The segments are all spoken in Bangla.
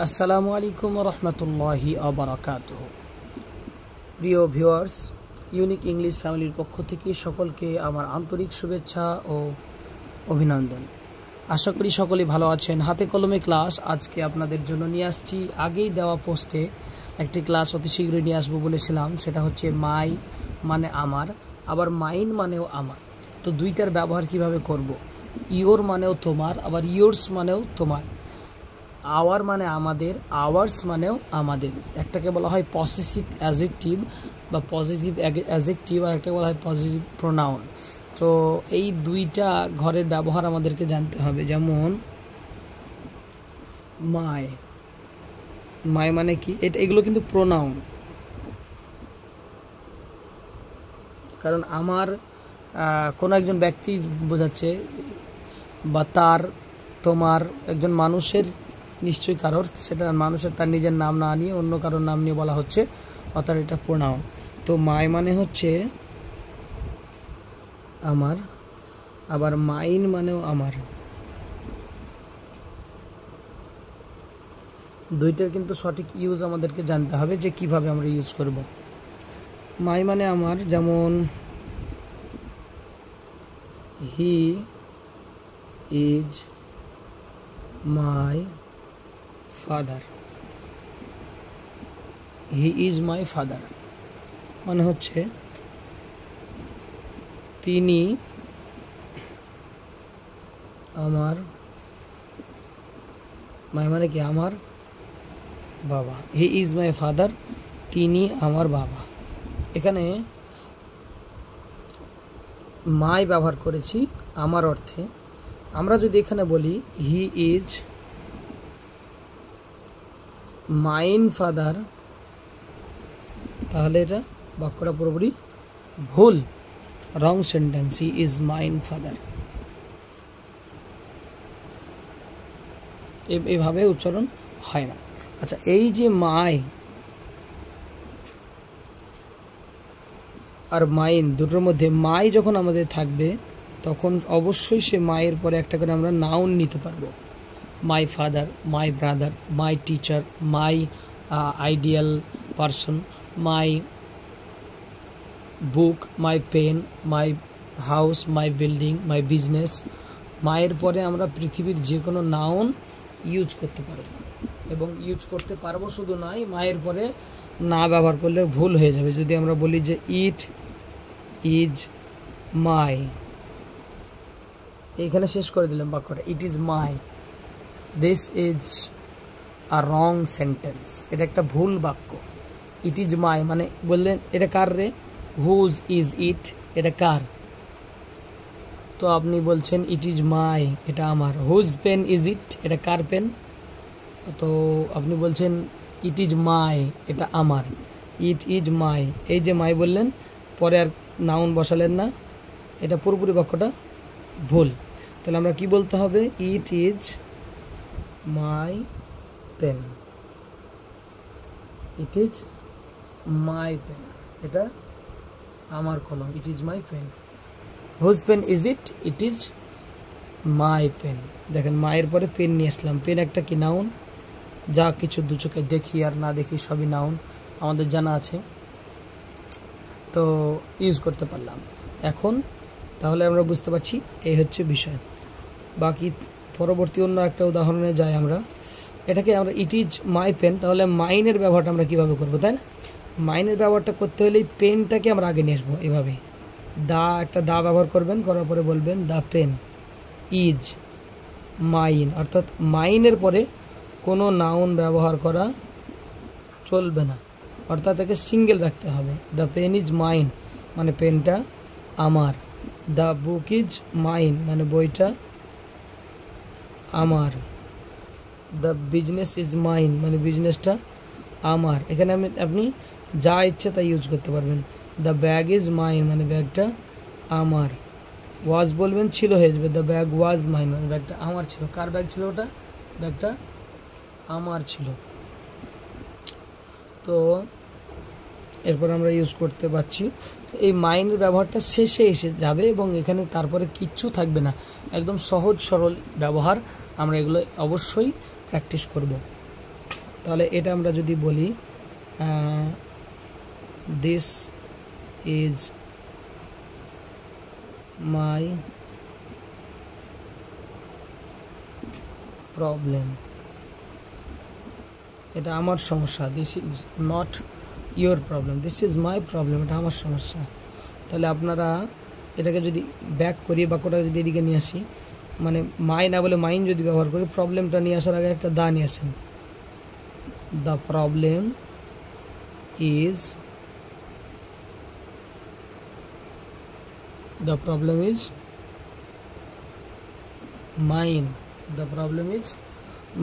আসসালামু আলাইকুম রহমতুল্লাহি আবরাকাতুহ। প্রিয় ভিউয়ার্স, ইউনিক ইংলিশ ফ্যামিলির পক্ষ থেকে সকলকে আমার আন্তরিক শুভেচ্ছা ও অভিনন্দন। আশা করি সকলেই ভালো আছেন। হাতে কলমে ক্লাস আজকে আপনাদের জন্য নিয়ে আসছি। আগেই দেওয়া পোস্টে একটি ক্লাস অতি শীঘ্রই নিয়ে আসবো বলেছিলাম, সেটা হচ্ছে মাই মানে আমার, আবার মাইন মানেও আমার। তো দুইটার ব্যবহার কিভাবে করব। ইয়োর মানেও তোমার, আবার ইয়োর্স মানেও তোমার। আওয়ার মানে আমাদের, আওয়ার্স মানেও আমাদের। একটাকে বলা হয় পসেসিভ অ্যাডজেক্টিভ বা পজিটিভ অ্যাডজেক্টিভ, আর একটাকে বলা হয় পজিটিভ প্রোনাউন। তো এই দুইটা ঘরের ব্যবহার আমাদেরকে জানতে হবে। যেমন মাই, মাই মানে কি, এগুলো কিন্তু প্রোনাউন। কারণ আমার কোনো একজন ব্যক্তি বোঝাচ্ছে, বা তার, তোমার, একজন মানুষের নিশ্চয়ই কারোর, সেটা মানুষের তার নিজের নাম না নিয়ে অন্য কারোর নাম নিয়ে বলা হচ্ছে, অর্থাৎ এটা প্রোনাউন। তো মাই মানে হচ্ছে আমার, আবার মাইন মানেও আমার। দুইটার কিন্তু সঠিক ইউজ আমাদেরকে জানতে হবে যে কিভাবে আমরা ইউজ করব। মাই মানে আমার, যেমন he is my father. He is my father মানে হচ্ছে তিনি আমার, মাই মানে কি আমার বাবা। হি ইজ মাই ফাদার, তিনি আমার বাবা। এখানে মাই ব্যবহার করেছি আমার অর্থে। আমরা যদি এখানে বলি হি ইজ মাইন ফাদার, তাহলে এটা বাক্যটা পুরোপুরি ভুল, wrong sentence. He is mine father, এভাবে উচ্চারণ হয় না। আচ্ছা, এই যে মাই আর মাইন দুটোর মধ্যে মাই যখন আমাদের থাকবে, তখন অবশ্যই সে মায়ের পরে একটা করে আমরা নাউন নিতে পারবো। My father, my brother, my teacher, my ideal person, my book, my pen, my house, my building, my business. মায়ের পরে আমরা পৃথিবীর যে কোনো নাউন ইউজ করতে পারবো, এবং ইউজ করতে পারবো শুধু নয়, মায়ের পরে না ব্যবহার করলে ভুল হয়ে যাবে। যদি আমরা বলি যে ইট ইজ মাই, এইখানে শেষ করে দিলাম বাক্যটা, ইট is my, this is a wrong sentence, এটা একটা ভুল বাক্য। ইট ইজ মাই মানে বললেন এটা কার রে, হুজ ইজ ইট, এটা কার? তো আপনি বলছেন ইট ইজ মাই, এটা আমার। হুজ পেন ইজ ইট, এটা কার পেন? তো আপনি বলছেন ইট ইজ মাই, এটা আমার। ইট ইজ মাই, এই যে মাই বললেন, পরে আর নাউন বসালেন না, এটা পুরোপুরি বাক্যটা ভুল। তাহলে আমরা কি বলতে হবে? It is my pen, it is my pen, এটা আমার কলম। It is my pen. Whose pen is it, it is my pen. দেখেন, মায়ের পরে পেন নিয়ে আসলাম। পেন একটা কি নাউন, যা কিছু দু চোখে দেখি আর না দেখি সবই নাউন, আমাদের জানা আছে, তো ইউজ করতে পারলাম। এখন তাহলে আমরা বুঝতে পারছি এই হচ্ছে বিষয়। বাকি পরবর্তী অন্য একটা উদাহরণে যাই আমরা। এটাকে আমরা ইট ইজ মাই পেন, তাহলে মাইনের ব্যবহারটা আমরা কীভাবে করবো, তাই না? মাইনের ব্যবহারটা করতে হলে এই পেনটাকে আমরা আগে নিয়ে আসবো। এভাবে দা, একটা দা ব্যবহার করবেন, করার পরে বলবেন দ্য পেন ইজ মাইন, অর্থাৎ মাইনের পরে কোনো নাউন ব্যবহার করা চলবে না, অর্থাৎ একে সিঙ্গেল রাখতে হবে। দ্য পেন ইজ মাইন মানে পেনটা আমার। দ্য বুক ইজ মাইন মানে বইটা আমার। দ্য বিজনেস ইজ মাইন মানে বিজনেসটা আমার। এখানে আপনি যা ইচ্ছে তাই ইউজ করতে পারবেন। দ্য ব্যাগ ইজ মাইন মানে ব্যাগটা আমার। ওয়াজ বলবেন ছিল হয়ে যাবে। দ্য ব্যাগ ওয়াজ মাইন মানে ব্যাগটা আমার ছিল। কার ব্যাগ ছিল ওটা? ব্যাগটা আমার ছিল। তো এরপর আমরা ইউজ করতে পারছি। এই মাইনের ব্যবহারটা শেষে এসে যাবে এবং এখানে তারপরে কিচ্ছু থাকবে না, একদম সহজ সরল ব্যবহার। আমরা এগুলো অবশ্যই প্র্যাকটিস করব। তাহলে এটা আমরা যদি বলি দিস ইজ মাই প্রবলেম, এটা আমার সমস্যা। This is not your problem, this is my problem, এটা আমার সমস্যা। তাহলে আপনারা এটাকে যদি ব্যাক করি, বাক্যটা যদি এদিকে নিয়ে আসি, মানে মাই না বলে মাইন যদি ব্যবহার করি, প্রবলেমটা নিয়ে আসার আগে একটা দা নিয়ে আসেন। The problem is, the problem is mine, the problem is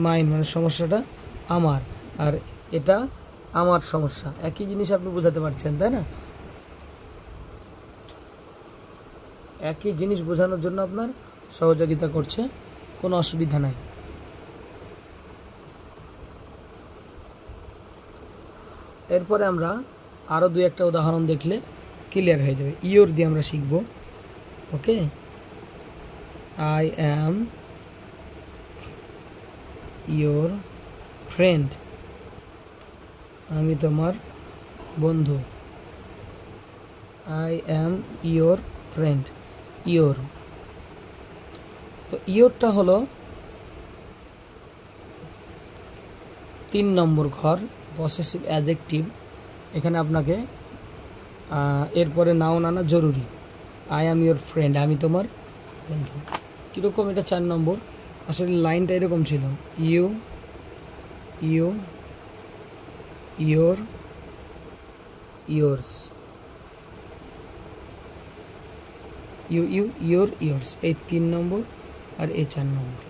mine, মানে সমস্যাটা আমার, আর এটা আমার সমস্যা। একই জিনিস আপনি বোঝাতে পারছেন, তাই না? একই জিনিস বোঝানোর জন্য আপনার সহযোগিতা করছে, কোনো অসুবিধা নাই। এরপরে আমরা আরও দুই একটা উদাহরণ দেখলে ক্লিয়ার হয়ে যাবে। ইয়োর দিয়ে আমরা শিখব। ওকে, আই অ্যাম ইয়োর ফ্রেন্ড, আমি তোমার বন্ধু। I am your friend, your. তো ইয়োরটা হলো 3 নম্বর ঘর, পসেসিভ অ্যাডজেক্টিভ। এখানে আপনাকে এরপরে নাউন আনা জরুরি। আই অ্যাম ইয়োর ফ্রেন্ড, আমি তোমার বন্ধু। কীরকম? এটা 4 নম্বর। আসলে লাইনটা এরকম ছিল, you you your yours, you you your yours, এই 3 নম্বর আর এই 4 নম্বর।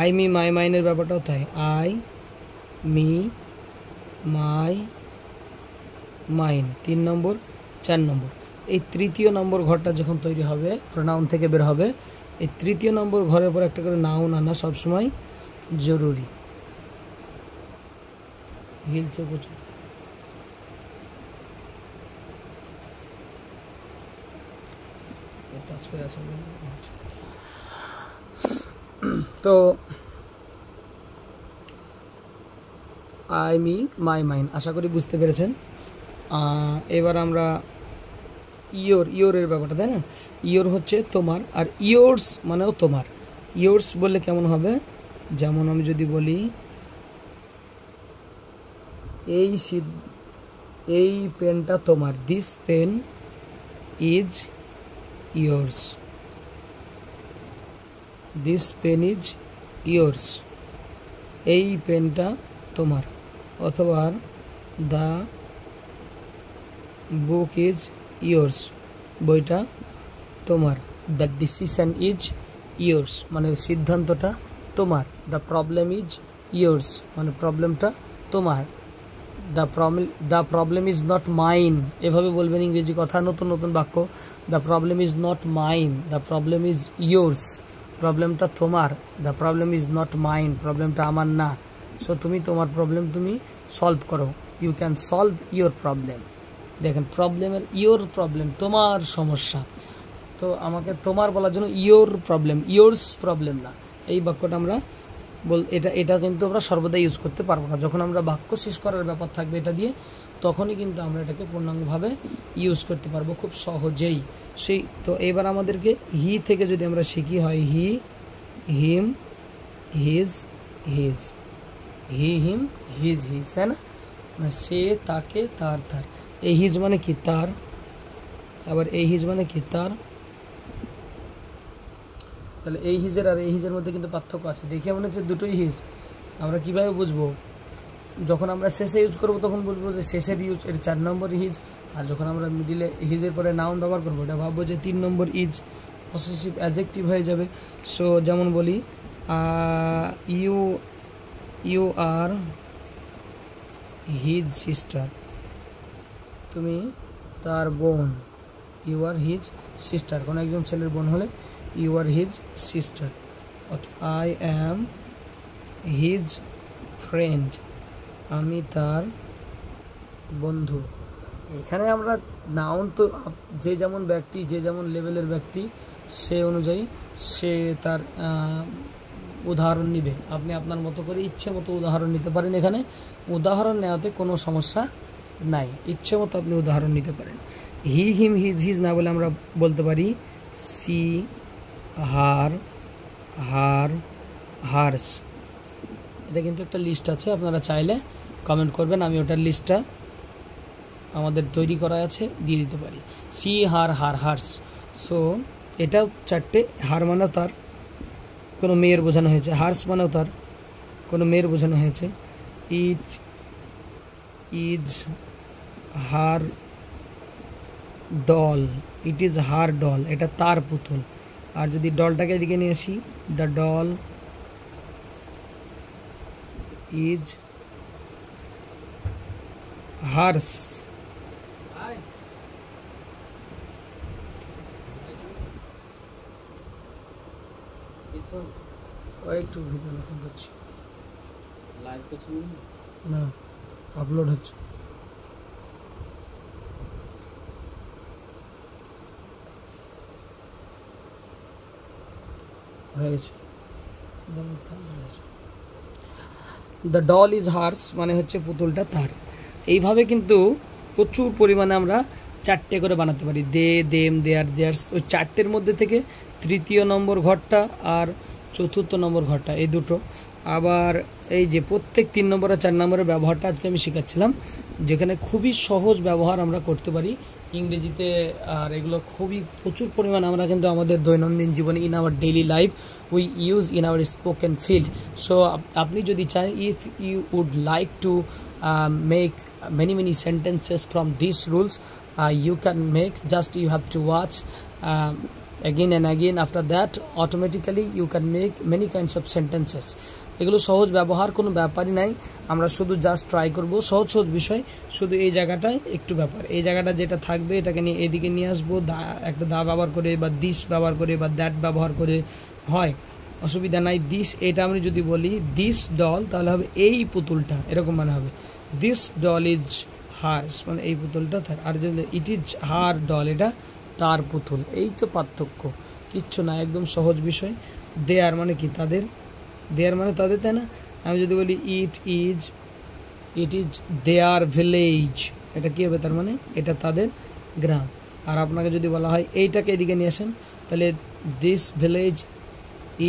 আই মি মাই মাইনের ব্যাপারটাও তাই, আই মি মাই মাইন 3 নম্বর 4 নম্বর। এই তৃতীয় নম্বর ঘরটা যখন তৈরি হবে, প্রোনাউন থেকে বের হবে, এই তৃতীয় নম্বর ঘরের পর একটা করে নাউন আনা সবসময় জরুরি। হিলছে প্রচুর। তো আই মি মাই মাইন, আশা করি বুঝতে পেরেছেন। এবার আমরা ইয়োরের ব্যাপারটা, তাই না? ইয়োর হচ্ছে তোমার, আর ইয়োর্স মানেও তোমার। ইয়োর্স বললে কেমন হবে? যেমন আমি যদি বলি এই পেনটা তোমার, this pen is yours, this pen is yours, এই পেনটা তোমার। অথবা দ্য বুক ইজ ইয়োর্স, বইটা তোমার। দ্য ডিসিশন ইজ ইয়োর্স, মানে সিদ্ধান্তটা তোমার। দ্য প্রবলেম ইজ ইয়োর্স, মানে প্রবলেমটা তোমার। The problem is not mine, এভাবে বলবেন ইংরেজি কথা, নতুন নতুন বাক্য। The problem is not mine, the problem is yours, প্রবলেমটা তোমার। The problem is not mine, প্রবলেমটা আমার না। সো তুমি তোমার প্রবলেম তুমি সলভ করো, you can solve your problem. দেখেন, প্রবলেমের ইয়োর প্রবলেম, তোমার সমস্যা। তো আমাকে তোমার বলার জন্য ইয়োর প্রবলেম, ইয়োর্স প্রবলেম না। এই বাক্যটা আমরা এটা কিন্তু আমরা সর্বদা ইউজ করতে পারবো না। যখন আমরা বাক্য শেষ করার ব্যাপার থাকবে এটা দিয়ে, তখনই কিন্তু আমরা এটাকে পূর্ণাঙ্গভাবে ইউজ করতে পারবো খুব সহজেই। তো এবার আমাদেরকে হি থেকে যদি আমরা শিখি, হয় হি, হিম, হিজ, হিজ, হি, হিম, হিজ, হিজ, তাই না? সে, তাকে, তার, তার। এই হিজ মানে কি? তার। আবার এই হিজ মানে কি? তার। তাহলে এই হিজের আর এই হিজের মধ্যে কিন্তু পার্থক্য আছে। দেখে মনে হচ্ছে দুটোই হিজ। আমরা কিভাবে বুঝবো? যখন আমরা শেষে ইউজ করবো তখন বুঝবো যে শেষের ইউজ, এর 4 নম্বর হিজ। আর যখন আমরা মিডিলে হিজের পরে নাউন ব্যবহার করবো, এটা ভাববো যে 3 নম্বর ইজ, পসেসিভ অ্যাডজেক্টিভ হয়ে যাবে। সো যেমন বলি, ইউ আর হিজ সিস্টার, তুমি তার বোন। ইউ আর হিজ সিস্টার, কোনো একজন ছেলের বোন হলে you are his sister. I am his friend, আমি তার বন্ধু। এখানে আমরা নাউন তো যে যেমন ব্যক্তি, যে যেমন লেভেলের ব্যক্তি, সে অনুযায়ী সে তার উদাহরণ নিবে। আপনি আপনার মতো করে ইচ্ছে মতো উদাহরণ নিতে পারেন। এখানে উদাহরণ নেওয়াতে কোনো সমস্যা নাই, ইচ্ছে মতো আপনি উদাহরণ নিতে পারেন। হি হিম হিজ হিজ না বলে আমরা বলতে পারি সি হার হার হার্স। এটা কিন্তু একটা লিস্ট আছে, আপনারা চাইলে কমেন্ট করবেন, আমি ওটার লিস্টটা আমাদের তৈরি করা আছে দিয়ে দিতে পারি। সি হার হার হার্স। সো এটাও চারটে। হার মানেও তার কোনো মেয়ের বোঝানো হয়েছে, হার্স মানেও তার কোনো মেয়ের বোঝানো হয়েছে। It is her doll, it is her doll, এটা তার পুতুল। আর যদি ডলটাকে এদিকে নিয়ে আসি, দ্য ডল ইজ হার্স। একটু ভিডিও নতুন করছি, লাইভ করছি না, আপলোড হচ্ছে। দ্য ডল ইজ হার্স মানে হচ্ছে পুতুলটা তার। এইভাবে কিন্তু প্রচুর পরিমাণে আমরা চারটে করে বানাতে পারি। দে, দেম, দেয়ার, দেয়ার্স। ওই চারটের মধ্যে থেকে তৃতীয় নম্বর ঘরটা আর চতুর্থ নম্বর ঘরটা, এই দুটো। আবার এই যে প্রত্যেক 3 নম্বর আর 4 নম্বরের ব্যবহারটা আজকে আমি শেখাচ্ছিলাম, যেখানে খুবই সহজ ব্যবহার আমরা করতে পারি ইংরেজিতে। আর এগুলো খুবই প্রচুর পরিমাণে আমরা কিন্তু আমাদের দৈনন্দিন জীবনে in our daily life we use in our spoken field. So আপনি যদি চান, if you would like to make many sentences from these rules, you can make, just you have to watch again and again. After that automatically you can make many kinds of sentences. এগুলো সহজ ব্যবহার, কোনো ব্যাপারই নাই। আমরা শুধু জাস্ট ট্রাই করব সহজ সহজ বিষয়। শুধু এই জায়গাটায় একটু ব্যাপার, এই জায়গাটা যেটা থাকবে এটাকে নিয়ে এদিকে নিয়ে আসবো, একটা দা ব্যবহার করে বা দিস ব্যবহার করে বা দ্যাট ব্যবহার করে হয়, অসুবিধা নাই। দিস, এটা আমি যদি বলি দিস ডল, তাহলে হবে এই পুতুলটা, এরকম মানে হবে দিস ডল ইজ হার্স, মানে এই পুতুলটা তার। আর যদি ইট ইজ হার ডল, এটা তার পুতুল। এই তো পার্থক্য, কিচ্ছু না, একদম সহজ বিষয়। দেয়ার মানে কি? তাদের। দেয়ার মানে তাদের, তাই না? আমি যদি বলি ইট ইজ দেয়ার ভিলেজ, এটা কি হবে? তার মানে এটা তাদের গ্রাম। আর আপনাকে যদি বলা হয় এইটাকে এদিকে নিয়ে আসেন, তাহলে this village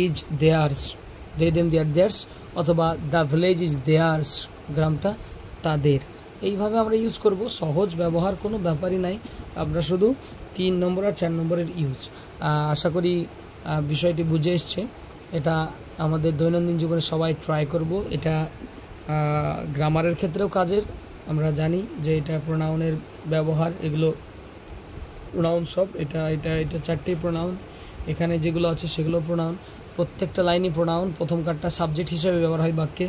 is theirs, they them their theirs, অথবা দ্য ভিলেজ ইজ দেয়ার্স, গ্রামটা তাদের। এইভাবে আমরা ইউজ করব, সহজ ব্যবহার, কোনো ব্যাপারই নাই। আমরা শুধু 3 নম্বর আর 4 নম্বরের ইউজ। আশা করি বিষয়টি বুঝে এসছে। এটা আমাদের দৈনন্দিন জীবনে সবাই ট্রাই করব। এটা গ্রামারের ক্ষেত্রেও কাজের। আমরা জানি যে এটা প্রোনাউনের ব্যবহার, এগুলো প্রোনাউন সব, এটা এটা এটা 4টেই প্রোনাউন। এখানে যেগুলো আছে সেগুলো প্রোনাউন, প্রত্যেকটা লাইনই প্রোনাউন। প্রথম কারটা সাবজেক্ট হিসেবে ব্যবহার হয় বাক্যে,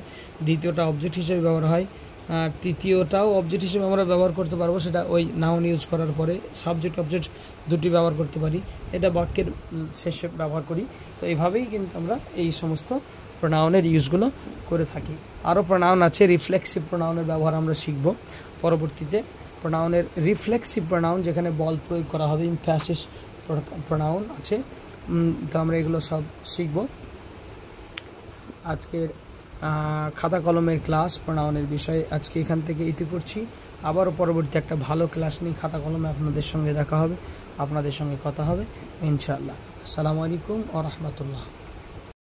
দ্বিতীয়টা অবজেক্ট হিসেবে ব্যবহার হয়, আর তৃতীয়টাও অবজেক্ট হিসেবে আমরা ব্যবহার করতে পারবো, সেটা ওই নাউন ইউজ করার পরে। সাবজেক্ট অবজেক্ট দুটি ব্যবহার করতে পারি, এটা বাক্যের শেষে ব্যবহার করি। তো এইভাবেই কিন্তু আমরা এই সমস্ত প্রোনাউনের ইউজগুলো করে থাকি। আরও প্রোনাউন আছে, রিফ্লেক্সিভ প্রোনাউনের ব্যবহার আমরা শিখব পরবর্তীতে। প্রোনাউনের রিফ্লেক্সিভ প্রোনাউন, যেখানে বল প্রয়োগ করা হবে, ইমফ্যাসিস প্রোনাউন আছে। তো আমরা এগুলো সব শিখব। আজকের খাতা কলমের ক্লাস প্রোনাউনের বিষয়ে আজকে এখান থেকে ইতি করছি। আবারও পরবর্তী একটা ভালো ক্লাস নিয়ে খাতা কলমে আপনাদের সঙ্গে দেখা হবে, আপনাদের সঙ্গে কথা হবে ইনশাআল্লাহ। আসসালামু আলাইকুম ওয়া রাহমাতুল্লাহ।